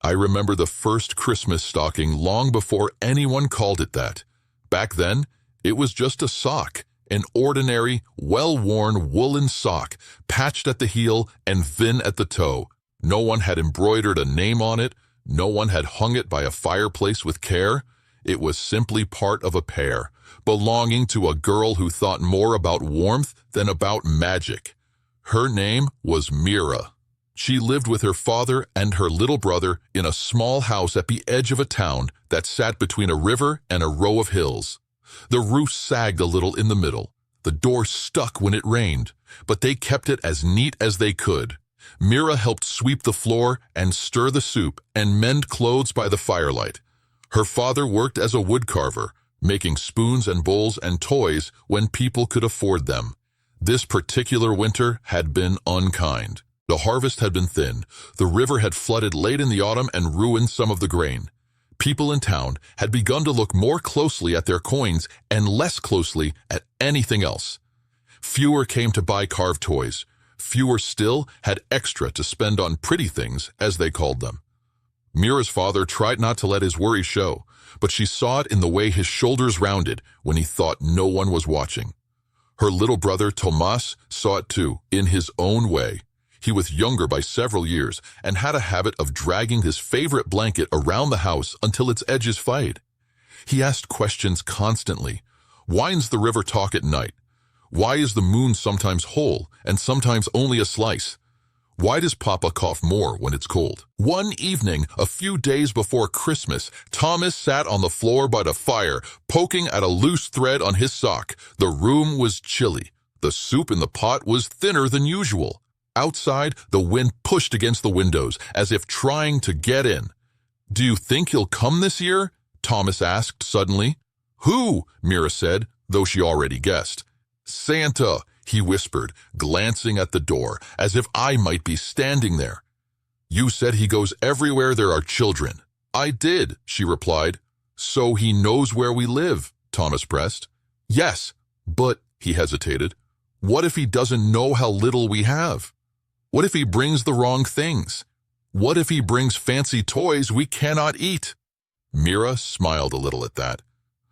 I remember the first Christmas stocking long before anyone called it that. Back then, it was just a sock, an ordinary, well-worn woolen sock, patched at the heel and thin at the toe. No one had embroidered a name on it. No one had hung it by a fireplace with care. It was simply part of a pair, belonging to a girl who thought more about warmth than about magic. Her name was Mira. She lived with her father and her little brother in a small house at the edge of a town that sat between a river and a row of hills. The roof sagged a little in the middle. The door stuck when it rained, but they kept it as neat as they could. Mira helped sweep the floor and stir the soup and mend clothes by the firelight. Her father worked as a woodcarver, making spoons and bowls and toys when people could afford them. This particular winter had been unkind. The harvest had been thin. The river had flooded late in the autumn and ruined some of the grain. People in town had begun to look more closely at their coins and less closely at anything else. Fewer came to buy carved toys. Fewer still had extra to spend on pretty things, as they called them. Mira's father tried not to let his worry show, but she saw it in the way his shoulders rounded when he thought no one was watching. Her little brother, Tomas, saw it too, in his own way. He was younger by several years and had a habit of dragging his favorite blanket around the house until its edges fade. He asked questions constantly. Why's the river talk at night? Why is the moon sometimes whole and sometimes only a slice? Why does Papa cough more when it's cold? One evening, a few days before Christmas, Thomas sat on the floor by the fire, poking at a loose thread on his sock. The room was chilly. The soup in the pot was thinner than usual. Outside, the wind pushed against the windows, as if trying to get in. "Do you think he'll come this year?" Thomas asked suddenly. "Who?" Mira said, though she already guessed. "Santa," he whispered, glancing at the door, as if I might be standing there. "You said he goes everywhere there are children." "I did," she replied. "So he knows where we live," Thomas pressed. "Yes, but," he hesitated, "what if he doesn't know how little we have? What if he brings the wrong things? What if he brings fancy toys we cannot eat?" Mira smiled a little at that.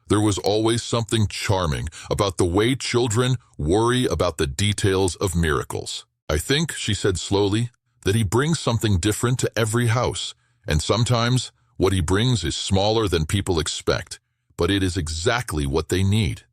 There was always something charming about the way children worry about the details of miracles. "I think," she said slowly, "that he brings something different to every house, and sometimes what he brings is smaller than people expect, but it is exactly what they need."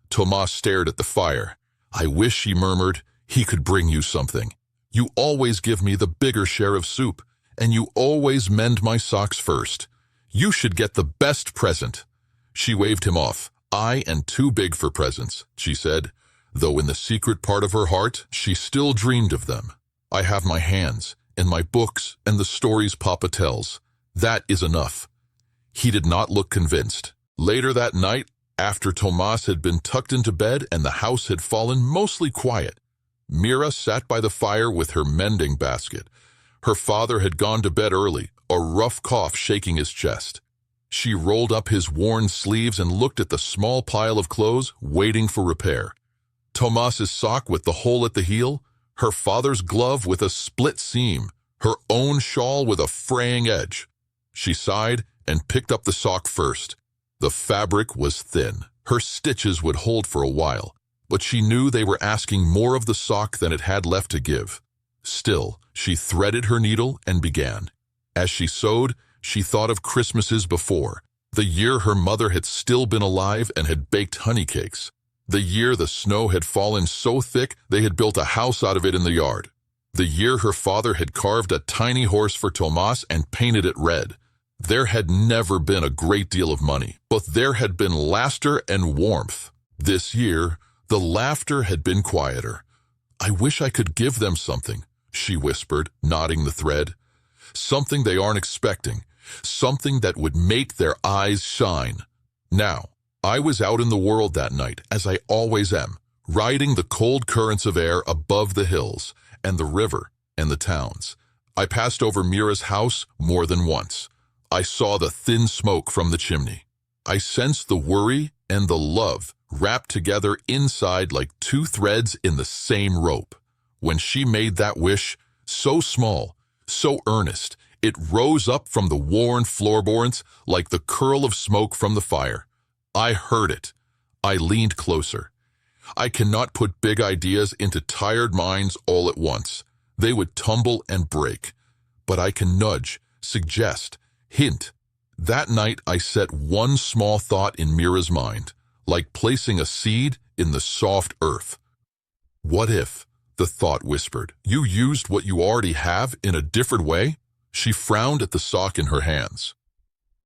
Tomas stared at the fire. "I wish," he murmured, "he could bring you something. You always give me the bigger share of soup, and you always mend my socks first. You should get the best present." She waved him off. "I am too big for presents," she said, though in the secret part of her heart she still dreamed of them. "I have my hands, and my books, and the stories Papa tells. That is enough." He did not look convinced. Later that night, after Tomas had been tucked into bed and the house had fallen mostly quiet, Mira sat by the fire with her mending basket. Her father had gone to bed early, a rough cough shaking his chest. She rolled up his worn sleeves and looked at the small pile of clothes waiting for repair. Tomas's sock with the hole at the heel, her father's glove with a split seam, her own shawl with a fraying edge. She sighed and picked up the sock first. The fabric was thin. Her stitches would hold for a while, but she knew they were asking more of the sock than it had left to give. Still, she threaded her needle and began. As she sewed, she thought of Christmases before, the year her mother had still been alive and had baked honey cakes, the year the snow had fallen so thick they had built a house out of it in the yard, the year her father had carved a tiny horse for Tomas and painted it red. There had never been a great deal of money, but there had been laughter and warmth. This year, the laughter had been quieter. "I wish I could give them something," she whispered, knotting the thread. "Something they aren't expecting. Something that would make their eyes shine." Now, I was out in the world that night, as I always am, riding the cold currents of air above the hills, and the river, and the towns. I passed over Mira's house more than once. I saw the thin smoke from the chimney. I sensed the worry and the love wrapped together inside like two threads in the same rope. When she made that wish, so small, so earnest, It rose up from the worn floorboards like the curl of smoke from the fire. I heard it. I leaned closer. I cannot put big ideas into tired minds all at once. They would tumble and break. But I can nudge, suggest, hint. That night I set one small thought in Mira's mind, like placing a seed in the soft earth. What if, the thought whispered, you used what you already have in a different way? She frowned at the sock in her hands.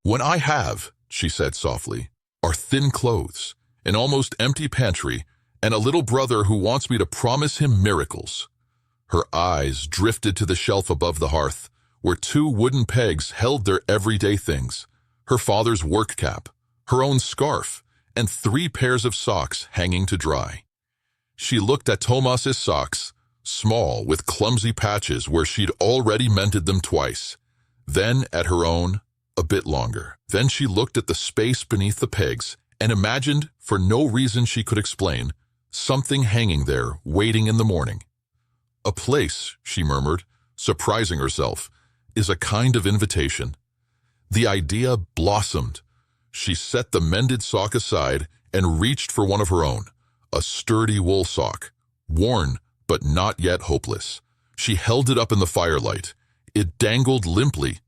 What I have, she said softly, are thin clothes, an almost empty pantry, and a little brother who wants me to promise him miracles. Her eyes drifted to the shelf above the hearth, where two wooden pegs held their everyday things, her father's work cap, her own scarf, and 3 pairs of socks hanging to dry. She looked at Tomas's socks, small with clumsy patches where she'd already mended them twice, then at her own, a bit longer. Then she looked at the space beneath the pegs and imagined, for no reason she could explain, something hanging there waiting in the morning. A place, she murmured, surprising herself, is a kind of invitation. The idea blossomed. She set the mended sock aside and reached for one of her own, a sturdy wool sock, worn but not yet hopeless. She held it up in the firelight. It dangled limply.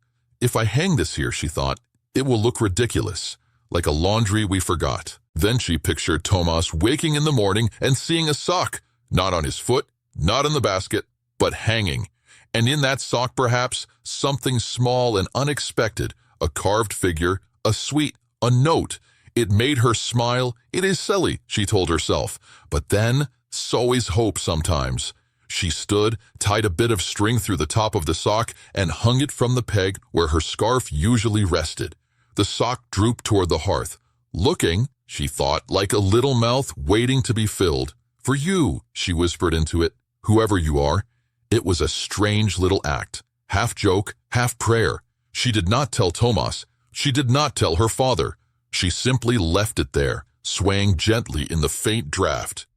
If I hang this here, she thought, it will look ridiculous, like a laundry we forgot. Then she pictured Tomas waking in the morning and seeing a sock, not on his foot, not in the basket, but hanging. And in that sock, perhaps, something small and unexpected, a carved figure, a sweet, a note. It made her smile. It is silly, she told herself. But then, so is hope sometimes. She stood, tied a bit of string through the top of the sock, and hung it from the peg where her scarf usually rested. The sock drooped toward the hearth, looking, she thought, like a little mouth waiting to be filled. For you, she whispered into it, whoever you are. It was a strange little act, half joke, half prayer. She did not tell Tomas. She did not tell her father. She simply left it there, swaying gently in the faint draft.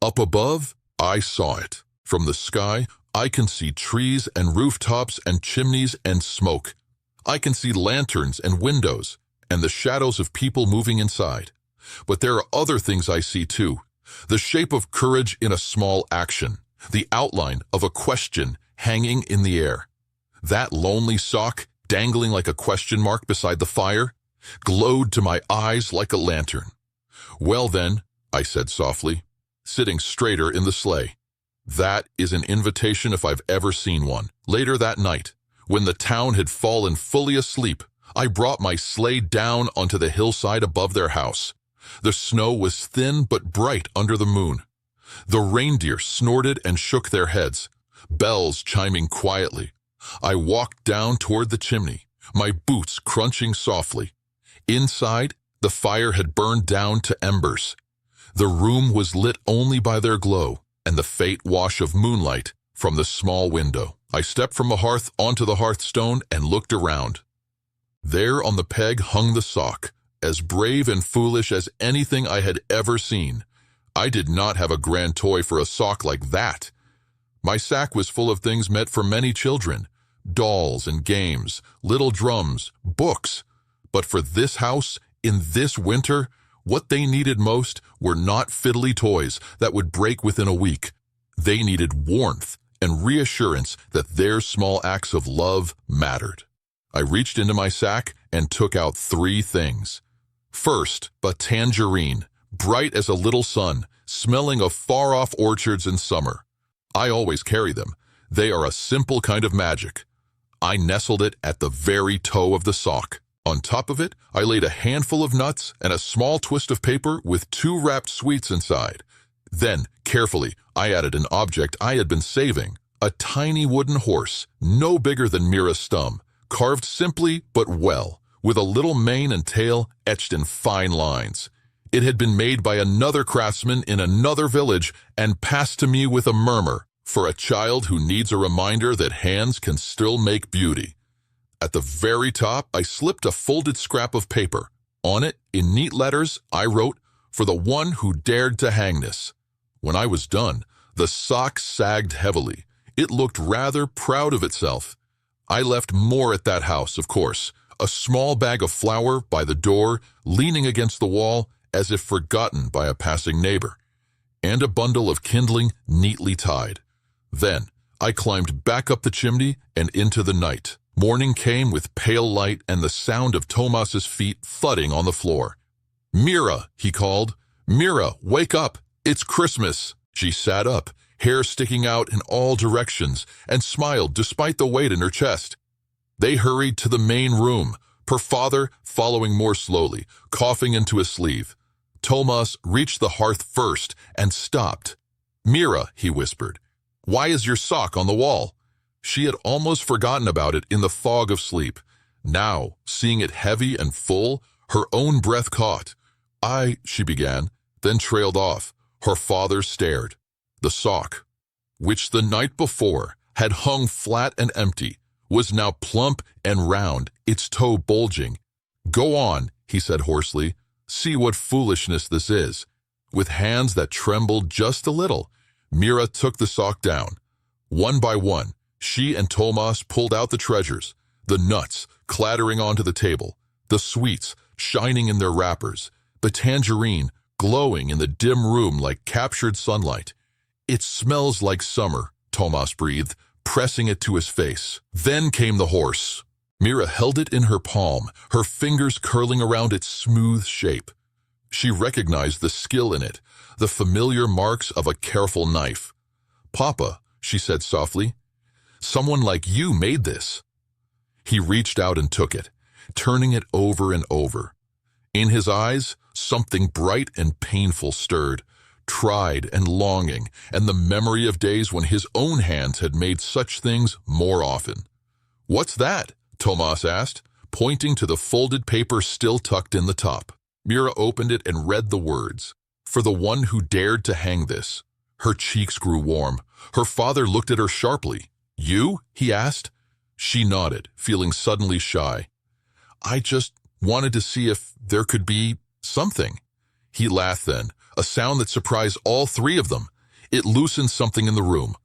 Up above, I saw it. From the sky, I can see trees and rooftops and chimneys and smoke. I can see lanterns and windows and the shadows of people moving inside. But there are other things I see too. The shape of courage in a small action. The outline of a question hanging in the air. That lonely sock, dangling like a question mark beside the fire, glowed to my eyes like a lantern. Well then, I said softly, sitting straighter in the sleigh. That is an invitation if I've ever seen one. Later that night, when the town had fallen fully asleep, I brought my sleigh down onto the hillside above their house. The snow was thin but bright under the moon. The reindeer snorted and shook their heads, bells chiming quietly. I walked down toward the chimney, my boots crunching softly. Inside, the fire had burned down to embers. The room was lit only by their glow and the faint wash of moonlight from the small window. I stepped from the hearth onto the hearthstone and looked around. There on the peg hung the sock, as brave and foolish as anything I had ever seen. I did not have a grand toy for a sock like that. My sack was full of things meant for many children, dolls and games, little drums, books. But for this house, in this winter, what they needed most were not fiddly toys that would break within a week. They needed warmth and reassurance that their small acts of love mattered. I reached into my sack and took out 3 things. First, a tangerine, bright as a little sun, smelling of far-off orchards in summer. I always carry them. They are a simple kind of magic. I nestled it at the very toe of the sock. On top of it, I laid a handful of nuts and a small twist of paper with 2 wrapped sweets inside. Then, carefully, I added an object I had been saving, a tiny wooden horse, no bigger than Mira's thumb, carved simply but well, with a little mane and tail etched in fine lines. It had been made by another craftsman in another village and passed to me with a murmur, for a child who needs a reminder that hands can still make beauty. At the very top, I slipped a folded scrap of paper. On it, in neat letters, I wrote, "For the one who dared to hang this." When I was done, the sock sagged heavily. It looked rather proud of itself. I left more at that house, of course. A small bag of flour by the door, leaning against the wall, as if forgotten by a passing neighbor, and a bundle of kindling neatly tied. Then I climbed back up the chimney and into the night. Morning came with pale light and the sound of Tomas's feet thudding on the floor. "Mira," he called. "Mira, wake up! It's Christmas!" She sat up, hair sticking out in all directions, and smiled despite the weight in her chest. They hurried to the main room, her father following more slowly, coughing into his sleeve. Tomas reached the hearth first and stopped. "Mira," he whispered, "why is your sock on the wall?" She had almost forgotten about it in the fog of sleep. Now, seeing it heavy and full, her own breath caught. She began, then trailed off. Her father stared. The sock, which the night before had hung flat and empty, was now plump and round, its toe bulging. "Go on," he said hoarsely. "See what foolishness this is." With hands that trembled just a little, Mira took the sock down. One by one, she and Tomas pulled out the treasures, the nuts clattering onto the table, the sweets shining in their wrappers, the tangerine glowing in the dim room like captured sunlight. "It smells like summer," Tomas breathed, pressing it to his face. Then came the horse. Mira held it in her palm, her fingers curling around its smooth shape. She recognized the skill in it, the familiar marks of a careful knife. "Papa," she said softly, "someone like you made this." He reached out and took it, turning it over and over. In his eyes, something bright and painful stirred, pride and longing, and the memory of days when his own hands had made such things more often. "What's that?" Tomas asked, pointing to the folded paper still tucked in the top. Mira opened it and read the words, "For the one who dared to hang this." Her cheeks grew warm. Her father looked at her sharply. "You?" he asked. She nodded, feeling suddenly shy. "I just wanted to see if there could be something." He laughed then, a sound that surprised all three of them. It loosened something in the room.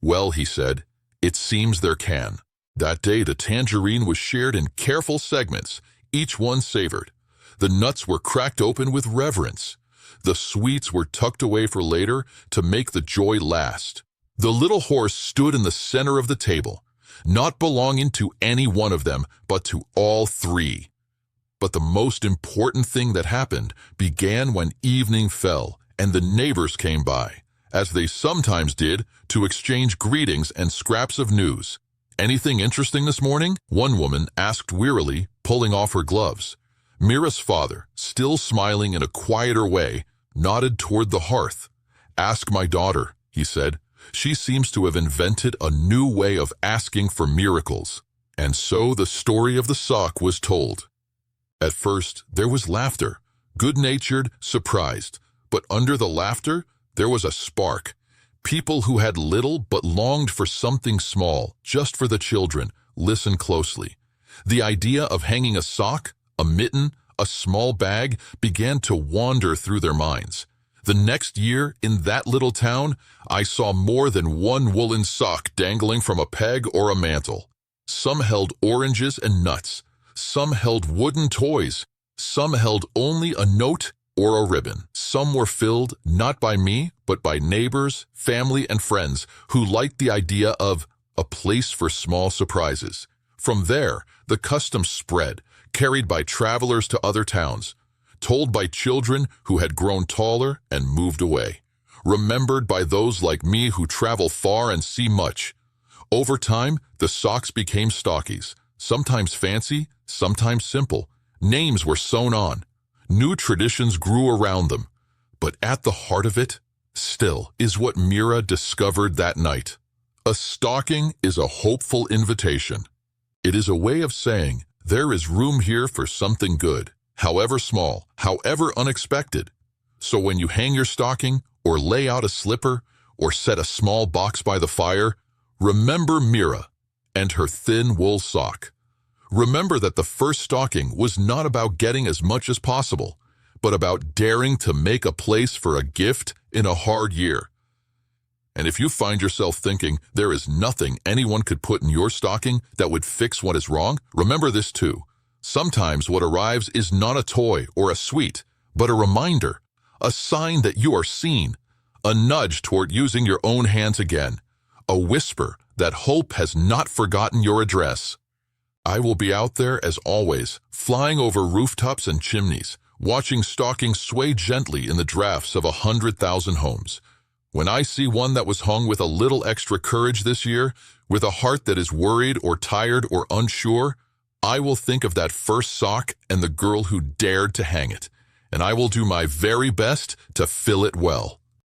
"Well," he said, "it seems there can." That day the tangerine was shared in careful segments, each one savored. The nuts were cracked open with reverence. The sweets were tucked away for later to make the joy last. The little horse stood in the center of the table, not belonging to any one of them, but to all three. But the most important thing that happened began when evening fell and the neighbors came by, as they sometimes did, to exchange greetings and scraps of news. "Anything interesting this morning?" one woman asked wearily, pulling off her gloves. Mira's father, still smiling in a quieter way, nodded toward the hearth. "Ask my daughter," he said. "She seems to have invented a new way of asking for miracles." And so the story of the sock was told. At first, there was laughter, good-natured, surprised. But under the laughter, there was a spark. People who had little but longed for something small, just for the children, listened closely. The idea of hanging a sock, a mitten, a small bag began to wander through their minds. The next year, in that little town, I saw more than one woolen sock dangling from a peg or a mantle. Some held oranges and nuts. Some held wooden toys. Some held only a note or a ribbon. Some were filled not by me, but by neighbors, family, and friends who liked the idea of a place for small surprises. From there, the custom spread, carried by travelers to other towns, told by children who had grown taller and moved away, remembered by those like me who travel far and see much. Over time, the socks became stockies, sometimes fancy, sometimes simple. Names were sewn on. New traditions grew around them. But at the heart of it, still, is what Mira discovered that night. A stocking is a hopeful invitation. It is a way of saying, there is room here for something good, however small, however unexpected. So when you hang your stocking, or lay out a slipper, or set a small box by the fire, remember Mira and her thin wool sock. Remember that the first stocking was not about getting as much as possible, but about daring to make a place for a gift in a hard year. And if you find yourself thinking there is nothing anyone could put in your stocking that would fix what is wrong, remember this too. Sometimes what arrives is not a toy or a sweet, but a reminder, a sign that you are seen, a nudge toward using your own hands again, a whisper that hope has not forgotten your address. I will be out there as always, flying over rooftops and chimneys, watching stockings sway gently in the drafts of 100,000 homes. When I see one that was hung with a little extra courage this year, with a heart that is worried or tired or unsure, I will think of that first sock and the girl who dared to hang it, and I will do my very best to fill it well.